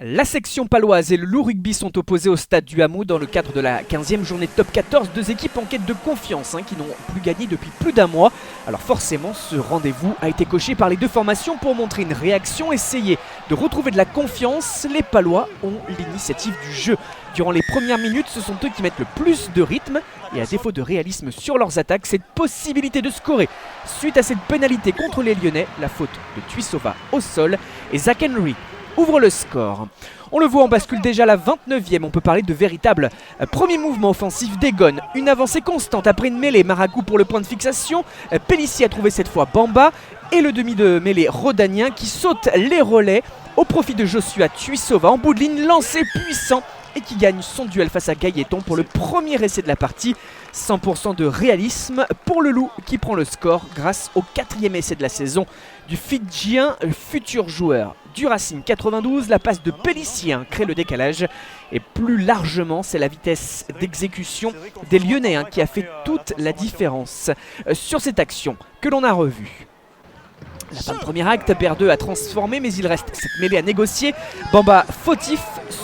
La section paloise et le Loup Rugby sont opposés au stade du Hameau dans le cadre de la 15e journée de top 14. Deux équipes en quête de confiance qui n'ont plus gagné depuis plus d'un mois. Alors forcément, ce rendez-vous a été coché par les deux formations pour montrer une réaction, essayer de retrouver de la confiance. Les Palois ont l'initiative du jeu. Durant les premières minutes, ce sont eux qui mettent le plus de rythme et à défaut de réalisme sur leurs attaques, cette possibilité de scorer suite à cette pénalité contre les Lyonnais, la faute de Tuisova au sol et Zach Henry ouvre le score. On le voit, on bascule déjà à la 29e, on peut parler de véritable premier mouvement offensif d'Egon. Une avancée constante après une mêlée, Maragou pour le point de fixation, Pellissier a trouvé cette fois Bamba et le demi de mêlée Rodanien qui saute les relais au profit de Joshua Tuisova en bout de ligne, lancé puissant et qui gagne son duel face à Gailleton pour le premier essai de la partie. 100% de réalisme pour le Loup qui prend le score grâce au 4e essai de la saison du Fidjien, futur joueur du Racing 92. La passe de Pellissier crée le décalage et plus largement c'est la vitesse d'exécution des Lyonnais qui a fait toute la différence sur cette action que l'on a revue. La fin de premier acte, Berdeux a transformé mais il reste cette mêlée à négocier. Bamba fautif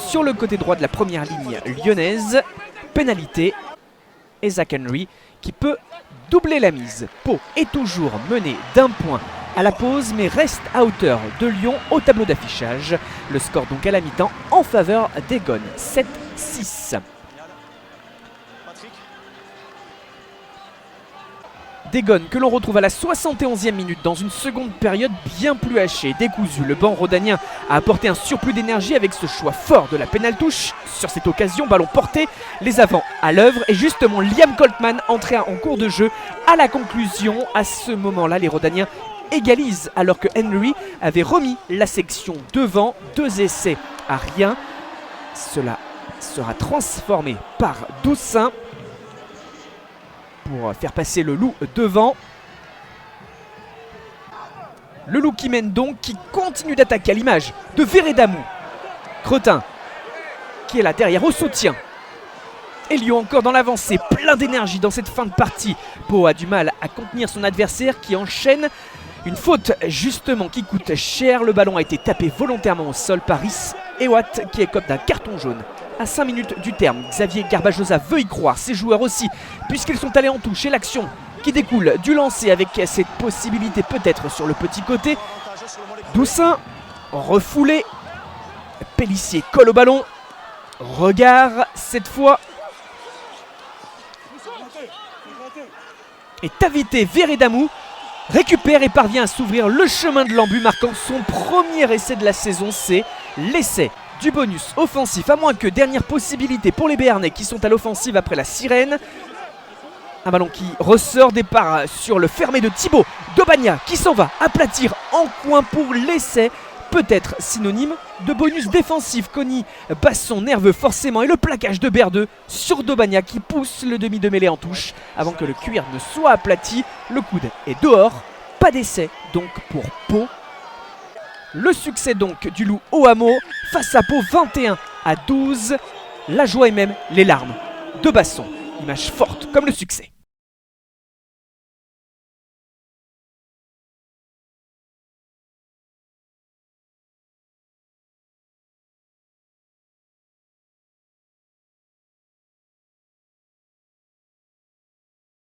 sur le côté droit de la première ligne lyonnaise. Pénalité et Zach Henry qui peut doubler la mise. Pau est toujours mené d'un point à la pause mais reste à hauteur de Lyon au tableau d'affichage. Le score donc à la mi-temps en faveur d'Egon, 7-6. D'Egon que l'on retrouve à la 71e minute dans une seconde période bien plus hachée, décousue. Le banc rhodanien a apporté un surplus d'énergie avec ce choix fort de la pénal-touche. Sur cette occasion, ballon porté, les avants à l'œuvre et justement Liam Coltman entré en cours de jeu à la conclusion. À ce moment-là, les rhodaniens égalisent alors que Henry avait remis la section devant. 2 essais à rien. Cela sera transformé par Doussin pour faire passer le Loup devant. Le Loup qui mène donc, qui continue d'attaquer à l'image de Veredamou. Cretin qui est là derrière au soutien. Et Lyon encore dans l'avancée, plein d'énergie dans cette fin de partie. Pau a du mal à contenir son adversaire qui enchaîne. Une faute justement qui coûte cher. Le ballon a été tapé volontairement au sol par Rhys Hewatt qui écope d'un carton jaune. À 5 minutes du terme, Xavier Garbajosa veut y croire, ses joueurs aussi, puisqu'ils sont allés en touche. Et l'action qui découle du lancer avec cette possibilité peut-être sur le petit côté. Doussin, refoulé. Pellissier colle au ballon. Regard cette fois. Et Tavité Veredamou récupère et parvient à s'ouvrir le chemin de l'embut, marquant son premier essai de la saison. C'est l'essai du bonus offensif, à moins que dernière possibilité pour les Béarnais qui sont à l'offensive après la sirène. Un ballon qui ressort, départ sur le fermé de Thibaut. Dobagna qui s'en va aplatir en coin pour l'essai, peut-être synonyme de bonus défensif. Conny Basson nerveux forcément et le plaquage de Berdeux sur Dobagna qui pousse le demi de mêlée en touche avant que le cuir ne soit aplati. Le coude est dehors, pas d'essai donc pour Pau. Le succès donc du Loup au Hameau face à Pau, 21-12. La joie et même les larmes de Basson. Image forte comme le succès.